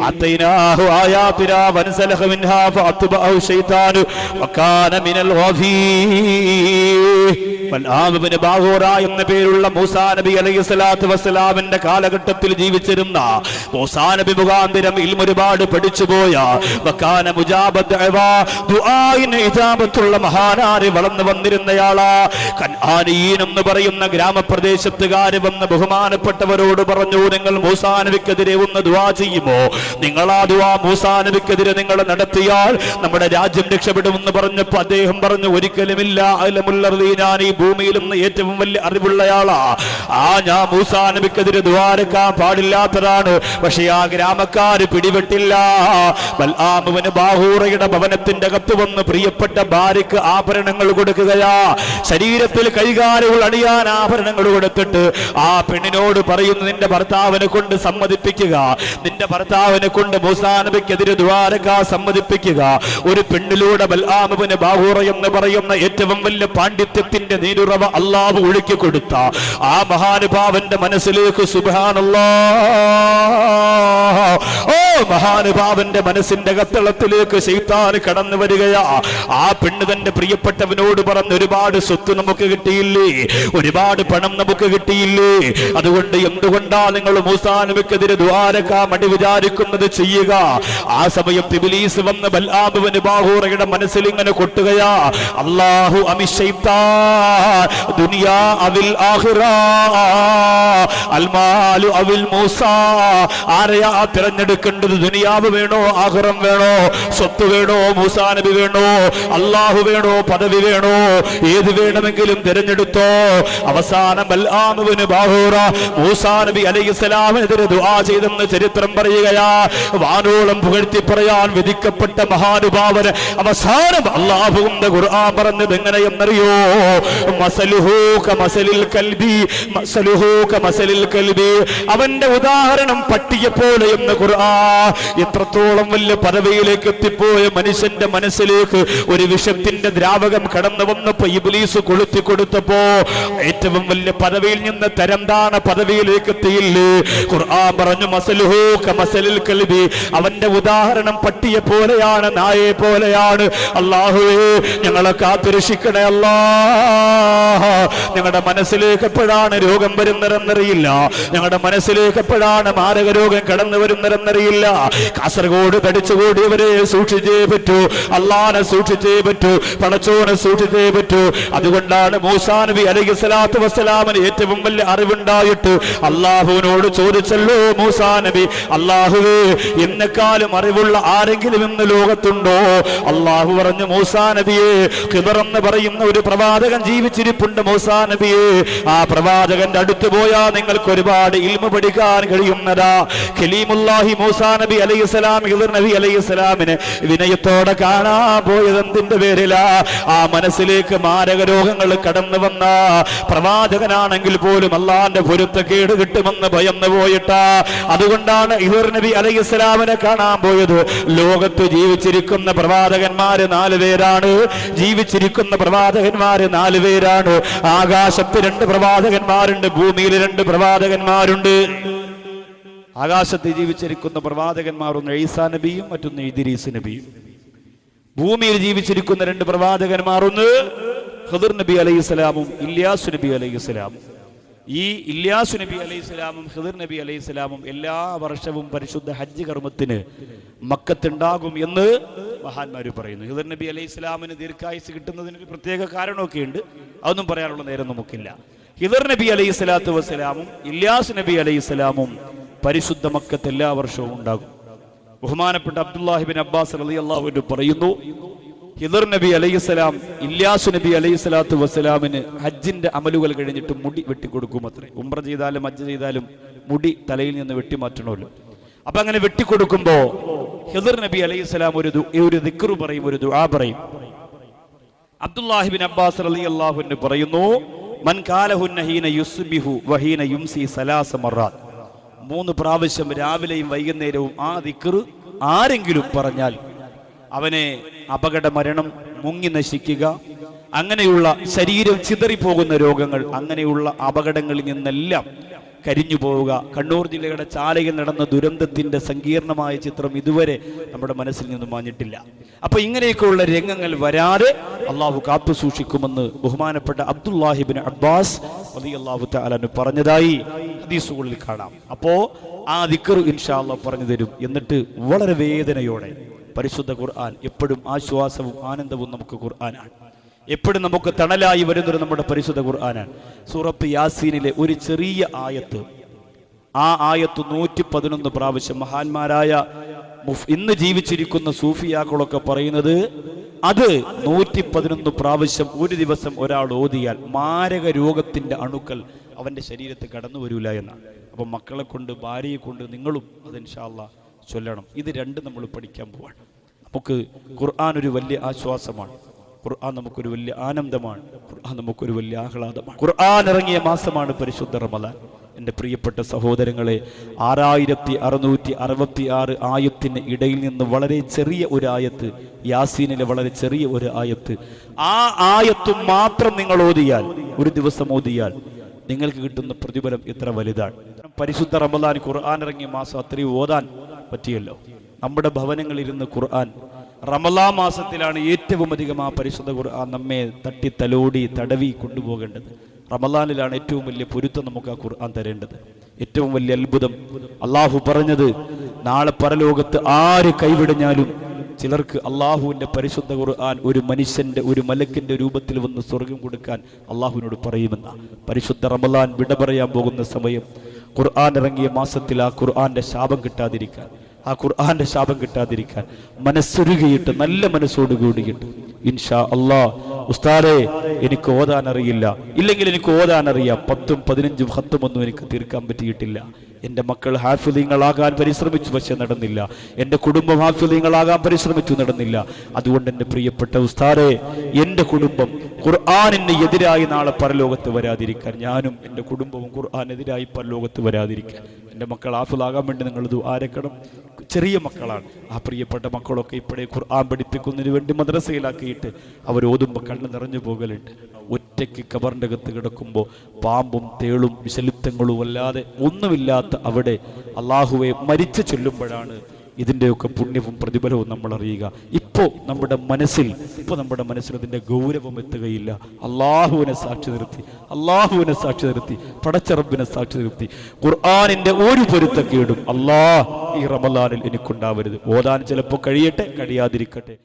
അതൈനാഹു ആയാതിനാ വൻസലഖ മിൻഹാ ഫഅത്ബഅഹു ശൈത്താനു വകാന മിനൽ ഗാഫീൻ. ബൽആമിബ്നു ബാഹൂറ എന്ന പേരുള്ള മൂസാ നബി അലൈഹിസ്സലാത്തു വസ്സലാമിന്റെ കാലഘട്ടത്തിൽ ജീവിച്ചിരുന്ന മൂസാ നബി മുഖാന്തരം ഇൽമു ഒരുപാട് പഠിച്ചുപോയ വകാന മുജാബദ് ദഅവാ ദുആഇന് ഇജാബത്തുള്ള മഹാനാരി വളർന്നു വന്നിരുന്നയാളാ. കൻആനീൻ എന്ന് പറയുന്ന ഗ്രാമപ്രദേശത്തുകാര് വന്ന ബഹുമാനപ്പെട്ടവരോട് പറഞ്ഞു, നിങ്ങൾ മൂസാ നബിക്കെതിരെ ഒന്ന് ദുആ ചെയ്യുമോ? നിങ്ങൾ ആ ദുആ മൂസാ നബിക്കെതിരെ നിങ്ങൾ നടത്തിയാൽ നമ്മുടെ രാജ്യം രക്ഷപ്പെടുമെന്ന് പറഞ്ഞപ്പോൾ അദ്ദേഹം പറഞ്ഞു, ഒരിക്കലുമില്ല, അലമുല്ലർദീ, ഞാൻ ഈ ഭൂമിയിൽ നിന്ന് ഏറ്റവും വലിയ അറിവുള്ളയാളാ. ഞാൻ മൂസാ നബിക്കെതിരെ ദ്വാരക്കാൻ പാടില്ലാത്തതാണ്. പക്ഷെ ആ ഗ്രാമക്കാര് പിടിപെട്ടില്ല. ബൽആമിബ്നു ബാഹൂറയുടെ ഭവനത്തിന്റെ അകത്ത് വന്ന് പ്രിയപ്പെട്ട ഭാര്യക്ക് ആഭരണങ്ങൾ കൊടുക്കുകയാ. ശരീരത്തിൽ കൈകാലുകൾ അണിയാൻ ആഭരണങ്ങൾ കൊടുത്തിട്ട് ആ പെണ്ണിനോട് പറയുന്നു, നിന്റെ ഭർത്താവിനെ കൊണ്ട് സമ്മതിപ്പിക്കുക, നിന്റെ ഭർത്താവിനെ കൊണ്ട് മൂസാ നബിക്കെതിരെ ദ്വാരക്കാൻ സമ്മതിപ്പിക്കുക. ഒരു പെണ്ണിലൂടെ ബൽആമിബ്നു ബാഹൂറ എന്ന് പറയുന്ന ഏറ്റവും വലിയ പാണ്ഡിത്യത്തിന്റെ നീരുറവ അല്ലാഹു ഒഴുക്കി കൊടുത്ത ആ മഹാനുഭാവന്റെ മനസ്സിലേക്ക് സുബ്ഹാനല്ലാഹ്, ഓ മഹാനുഭാവന്റെ മനസ്സിന്റെ കത്തളത്തിലേക്ക് ശൈത്താൻ കടന്നു വരികയാ. ആ പെണ്ണ് തന്റെ പ്രിയപ്പെട്ടവനോട് പറഞ്ഞു, ഒരുപാട് സ്വത്ത് നമുക്ക് കിട്ടിയില്ലേ, ഒരുപാട് പണം നമുക്ക് കിട്ടിയില്ലേ, അതുകൊണ്ട് എന്തുകൊണ്ടാ നിങ്ങൾ മൂസാ നബിക്കെതിരെ ദ്വാരക്കാൻ മടി വിചാരിക്കുന്നത് ചെയ്യുക. ആ സമയത്ത് ഇബ്ലീസ് വന്ന് ബൽആമിബ്നു ബാഹൂറയുടെ മനസ്സിൽ ഇങ്ങനെ കൊട്ടുകയാ, അല്ലാഹു അമി ശൈത്താൻ ദുനിയാ അവിൽ ആഖിറ അൽമാലു അവിൽ മൂസാ. ആരെയാ തിരഞ്ഞെടുക്കേണ്ടത്? ദുനിയാവ് വേണോ, ആഖിറം വേണോ, സ്വത്ത് വേണോ, മൂസാ നബി വേണോ, അല്ലാഹു വേണോ, പദവി വേണോ? ഏത് വേണമെങ്കിലും തിരഞ്ഞെടുത്തോ. അവസാനം ബൽആമിബ്നു ബാഹൂറ മൂസാ നബി അലൈഹിസ്സലാമിനെതിരെ ദുആ ചെയ്തെന്ന് ചരിത്രം പറയുകയാ. വാനോളം പുകഴ്ത്തി പറയാൻ വിധിക്കപ്പെട്ട മഹാനുഭാവന് അവസാനം അല്ലാഹുവിന്റെ ഖുർആൻ പറഞ്ഞത് എങ്ങനെയെന്നറിയോ? മസലുഹു കമസലിൽ കൽബി, മസലുഹു കമസലിൽ കൽബി, അവന്റെ ഉദാഹരണം പട്ടിയെ പോലെ എന്ന് ഖുർആൻ. എത്രത്തോളം വലിയ പദവിയിലേക്ക് എത്തിപ്പോയ മനുഷ്യന്റെ മനസ്സിലേക്ക് ഒരു വിഷത്തിന്റെ ദ്രാവകം കടന്നു വന്നപ്പോ ഇബ്ലീസ് കൊളുത്തി കൊടുത്തപ്പോ ഏറ്റവും വലിയ പദവിയിൽ നിന്ന് തരം താണ പദവിയിലേക്ക് എത്തിയില്ലേ? ഖുർആൻ പറഞ്ഞു, മസലുഹു കമസലിൽ കൽബി, അവന്റെ ഉദാഹരണം പട്ടിയെ പോലെയാണ്, നായയെ പോലെയാണ്. അല്ലാഹുവേ, ഞങ്ങളെ കാത്തുരക്ഷിക്കണേ അല്ലാ. ഞങ്ങളുടെ മനസ്സിലേക്ക് എപ്പോഴാണ് രോഗം വരുന്നതെന്നറിയില്ല, ഞങ്ങളുടെ മനസ്സിലേക്ക് എപ്പോഴാണ് മാരക രോഗം കടന്നു വരുന്നതെന്നറിയില്ല. കാസർഗോഡ് തടിച്ചുകൂടിയവരെ സൂക്ഷിച്ചേ പറ്റൂ, അല്ലാഹനെ സൂക്ഷിച്ചേ പറ്റൂ, പടച്ചോനെ സൂക്ഷിച്ചേ പറ്റൂ. അതുകൊണ്ടാണ് മൂസാ നബി അലൈഹിസ്സലാത്തു വസ്സലാമിന് ഏറ്റവും വലിയ അറിവുണ്ടായിട്ട് അല്ലാഹുവിനോട് ചോദിച്ചല്ലോ മൂസാ നബി, അല്ലാഹുവേ, എന്നെക്കാളും അറിവുള്ള ആരെങ്കിലും ഇന്ന് ലോകത്തുണ്ടോ? അല്ലാഹു പറഞ്ഞു, മൂസാ നബിയെ, ഖിദർ എന്ന് പറയുന്ന ഒരു പ്രവാചകൻ ജീവിച്ചിരിപ്പുണ്ട് മൂസാ നബിയെ. ആ പ്രവാചകന്റെ അടുത്ത് പോയാൽ നിങ്ങൾക്ക് ഒരുപാട് ഇൽമു പഠിക്കാൻ കഴിയുന്നതാ. ഖലീമുല്ലാഹി മൂസാ നബി അലൈഹിസ്സലാം ഖിദർ നബി അലൈഹിസ്സലാമിനെ വിനയത്തോടെ കാണാൻ പോയത് എന്തിന്റെ പേരിലാ? ആ മനസ്സിലേക്ക് മാരക രോഗങ്ങൾ കടന്നു വന്ന പ്രവാചകനാണെങ്കിൽ പോലും അള്ളാന്റെ പൊരുത്തക്കേട് കിട്ടുമെന്ന് ഭയന്നു പോയിട്ടാ. അതുകൊണ്ടാണ് ഖിദർ നബി അലൈഹിസ്സലാമിനെ കാണാൻ പോയത്. ലോകത്ത് ജീവിച്ചിരിക്കുന്ന പ്രവാചകന്മാര് 4 പേരാണ്, ജീവിച്ചിരിക്കുന്ന പ്രവാചകന്മാര് 4 പേരാണ്. ആകാശത്ത് 2 പ്രവാചകന്മാരുണ്ട്, ഭൂമിയിൽ 2 പ്രവാചകന്മാരുണ്ട്. ആകാശത്ത് ജീവിച്ചിരിക്കുന്ന പ്രവാചകന്മാർ ഒന്ന് ഈസാ നബിയും മറ്റൊന്ന് ഇദ്രീസ് നബിയും. ഭൂമിയിൽ ജീവിച്ചിരിക്കുന്ന 2 പ്രവാചകന്മാർ ഒന്ന് ഖിദർ നബി അലൈഹിസ്സലാമും ഇല്യാസ് നബി അലൈഹിസ്സലാമും. ഈ ഇല്യാസ് നബി അലൈഹിസ്സലാമും ഖിദർ നബി അലൈഹിസ്സലാമും എല്ലാ വർഷവും പരിശുദ്ധ ഹജ്ജ് കർമ്മത്തിന് മക്കത്തുണ്ടാകും എന്ന് മഹാന്മാര് പറയുന്നു. ഖിദർ നബി അലൈഹിസ്സലാമിന് ദീർഘായുസ് കിട്ടുന്നതിന് ഒരു പ്രത്യേക കാരണമൊക്കെ ഉണ്ട്, അതൊന്നും പറയാനുള്ള നേരം നമുക്കില്ല. ഖിദർ നബി അലൈഹിസ്സലാത്തു വസ്സലാമും ഇല്യാസ് നബി അലൈഹിസ്സലാമും പരിശുദ്ധ മക്കത്ത് എല്ലാ വർഷവും ഉണ്ടാകും. ബഹുമാനപ്പെട്ട അബ്ദുല്ലാഹി ബിൻ അബ്ബാസ് റളിയല്ലാഹു അൻഹു പറയുന്നു, ഖിദർ നബി അലൈഹിസ്സലാം ഇല്യാസ് നബി അലൈഹിസ്സലാത്തു വസ്സലാമിന് ഹജ്ജിന്റെ അമലുകൾ കഴിഞ്ഞിട്ട് മുടി വെട്ടിക്കൊടുക്കുമത്രേ. ഉംറ ചെയ്താലും ഹജ്ജ് ചെയ്താലും മുടി തലയിൽ നിന്ന് വെട്ടിമാറ്റണമല്ലോ. അപ്പൊ അങ്ങനെ വെട്ടിക്കൊടുക്കുമ്പോ ഖിദർ നബി അലൈഹിസ്സലാം ഒരു ദിക്ർ പറയും, ഒരു ദുആ പറയും. അബ്ദുല്ലാഹി ബിൻ അബ്ബാസ് റളിയല്ലാഹു അൻഹു പറയുന്നു, മൻ ഖാലഹുന്ന ഹീന യുസ്ബിഹു വഹീന യുംസി സലാസ മറാത്ത്, 3 പ്രാവശ്യം രാവിലെയും വൈകുന്നേരവും ആ ദിക്ർ ആരെങ്കിലും പറഞ്ഞാൽ അവനെ അപകട മരണം, മുങ്ങി നശിക്കുക, അങ്ങനെയുള്ള ശരീരം ചിതറിപ്പോകുന്ന രോഗങ്ങൾ, അങ്ങനെയുള്ള അപകടങ്ങളിൽ നിന്നെല്ലാം കരിഞ്ഞു പോവുക. കണ്ണൂർ ജില്ലയുടെ ചാലയിൽ നടന്ന ദുരന്തത്തിന്റെ സങ്കീർണമായ ചിത്രം ഇതുവരെ നമ്മുടെ മനസ്സിൽ നിന്ന് മാഞ്ഞിട്ടില്ല. അപ്പൊ ഇങ്ങനെയൊക്കെയുള്ള രംഗങ്ങൾ വരാതെ അള്ളാഹു കാത്തു സൂക്ഷിക്കുമെന്ന് ബഹുമാനപ്പെട്ട അബ്ദുല്ലാഹിബ്നു അബ്ബാസ് റളിയല്ലാഹു തആല അൻഹു പറഞ്ഞതായി ഹദീസുകളിൽ കാണാം. അപ്പോ ആ ദിക്ർ ഇൻഷാ അല്ലാഹ് പറഞ്ഞു തരും. എന്നിട്ട് വളരെ വേദനയോടെ പരിശുദ്ധ ഖുർആൻ, എപ്പോഴും ആശ്വാസവും ആനന്ദവും നമുക്ക് ഖുർആനാണ്, എപ്പോഴും നമുക്ക് തണലായി വരുന്നത് നമ്മുടെ പരിശുദ്ധ ഖുർആനാണ്. സൂറത്ത് യാസീനിലെ ഒരു ചെറിയ ആയത്ത്, ആ ആയത്ത് 111 പ്രാവശ്യം മഹാന്മാരായ ഇന്ന് ജീവിച്ചിരിക്കുന്ന സൂഫിയാക്കളൊക്കെ പറയുന്നത് അത് 111 പ്രാവശ്യം ഒരു ദിവസം ഒരാൾ ഓതിയാൽ മാരക രോഗത്തിന്റെ അണുക്കൾ അവന്റെ ശരീരത്തിൽ കടന്നു വരൂല എന്നാണ്. അപ്പൊ മക്കളെ കൊണ്ട്, ഭാര്യയെ കൊണ്ട് നിങ്ങളും അത് ഇൻഷാ അല്ലാഹ് ചൊല്ലണം. ഇത് രണ്ടും നമ്മൾ പഠിക്കാൻ പോവാണ്. നമുക്ക് ഖുർആൻ ഒരു വലിയ ആശ്വാസമാണ്, ഖുർആൻ നമുക്കൊരു വലിയ ആനന്ദമാണ്, ഖുർആൻ നമുക്കൊരു വലിയ ആഹ്ലാദമാണ്. ഖുർആൻ ഇറങ്ങിയ മാസമാണ് പരിശുദ്ധ റമദാൻ. എൻ്റെ പ്രിയപ്പെട്ട സഹോദരങ്ങളെ, 6666 ആയത്തിന് ഇടയിൽ നിന്ന് വളരെ ചെറിയ ഒരു ആയത്ത്, യാസീനിലെ വളരെ ചെറിയ ഒരു ആയത്ത്, ആ ആയത്ത് മാത്രം നിങ്ങൾ ഓതിയാൽ, ഒരു ദിവസം ഓതിയാൽ നിങ്ങൾക്ക് കിട്ടുന്ന പ്രതിഫലം എത്ര വലുതാണ്. പരിശുദ്ധ റമദാൻ ഖുർആൻ ഇറങ്ങിയ മാസം അത്രയും ഓതാൻ പറ്റിയല്ലോ. നമ്മുടെ ഭവനങ്ങളിരുന്ന് ഖുർആൻ റമദാൻ മാസത്തിലാണ് ഏറ്റവും അധികം ആ പരിശുദ്ധ ഖുർആൻ നമ്മെ തട്ടി തലോടി തടവി കൊണ്ടുപോകേണ്ടത്. റമദാനിലാണ് ഏറ്റവും വലിയ പൊരുത്തം നമുക്ക് ആ ഖുർആൻ തരേണ്ടത്. ഏറ്റവും വലിയ അത്ഭുതം അള്ളാഹു പറഞ്ഞത്, നാളെ പരലോകത്ത് ആര് കൈവിടഞ്ഞാലും ചിലർക്ക് അള്ളാഹുവിന്റെ പരിശുദ്ധ ഖുർആൻ ഒരു മനുഷ്യന്റെ, ഒരു മലക്കിന്റെ രൂപത്തിൽ വന്ന് സ്വർഗം കൊടുക്കാൻ അള്ളാഹുവിനോട് പറയുമെന്ന. പരിശുദ്ധ റമദാൻ വിട പറയാൻ പോകുന്ന സമയം, ഖുർആൻ ഇറങ്ങിയ മാസത്തിൽ ആ ഖുർആന്റെ ശാപം കിട്ടാതിരിക്കാൻ, ആ ഖുർആന്റെ ശാപം കിട്ടാതിരിക്കാൻ മനസ്സൊരുകിയിട്ട്, നല്ല മനസ്സോട് കൂടിയിട്ട് ഇൻഷാ അല്ലാഹ്, ഉസ്താദേ എനിക്ക് ഓതാൻ അറിയില്ല, ഇല്ലെങ്കിൽ എനിക്ക് ഓതാൻ അറിയാം, 10ഉം 15ഉം ഖത്തുമൊന്നും എനിക്ക് തീർക്കാൻ പറ്റിയിട്ടില്ല, എൻ്റെ മക്കൾ ഹാഫിളീങ്ങളാകാൻ പരിശ്രമിച്ചു പക്ഷെ നടന്നില്ല, എൻ്റെ കുടുംബം ഹാഫിളീങ്ങളാകാൻ പരിശ്രമിച്ചു നടന്നില്ല, അതുകൊണ്ട് എൻ്റെ പ്രിയപ്പെട്ട ഉസ്താദേ, എൻ്റെ കുടുംബം ഖുർആനിന് എതിരായി നാളെ പരലോകത്ത് വരാതിരിക്കാൻ, ഞാനും എൻ്റെ കുടുംബവും ഖുർആനെതിരായി പരലോകത്ത് വരാതിരിക്കാൻ എൻ്റെ മക്കൾ ഹാഫിളാകാൻ വേണ്ടി നിങ്ങൾ ദുആരക്കണം. ചെറിയ മക്കളാണ്, ആ പ്രിയപ്പെട്ട മക്കളൊക്കെ ഇപ്പോഴേ ഖുർആൻ പഠിപ്പിക്കുന്നതിന് വേണ്ടി മദ്രസയിലാക്കിയിട്ട് അവർ ഓതുമ്പോൾ കണ്ണ് നിറഞ്ഞു പോകലുണ്ട്. ഒറ്റയ്ക്ക് കബറിൻ്റെ അകത്ത് കിടക്കുമ്പോൾ പാമ്പും തേളും വിഷലിപ്തങ്ങളും അല്ലാതെ ഒന്നുമില്ലാത്ത അവിടെ അള്ളാഹുവെ മരിച്ചു ചൊല്ലുമ്പോഴാണ് ഇതിൻ്റെയൊക്കെ പുണ്യവും പ്രതിഫലവും നമ്മൾ അറിയുക. ഇപ്പോൾ നമ്മുടെ മനസ്സിൽ ഇതിൻ്റെ ഗൗരവം എത്തുകയില്ല. അള്ളാഹുവിനെ സാക്ഷി നിർത്തി പടച്ചറബിനെ സാക്ഷി നിർത്തി ഖുർആനിന്റെ ഒരു പൊരുത്തക്കേടും ഈ റമദാനിൽ എനിക്കുണ്ടാവരുത്. ഓതാൻ ചിലപ്പോൾ കഴിയട്ടെ, കഴിയാതിരിക്കട്ടെ.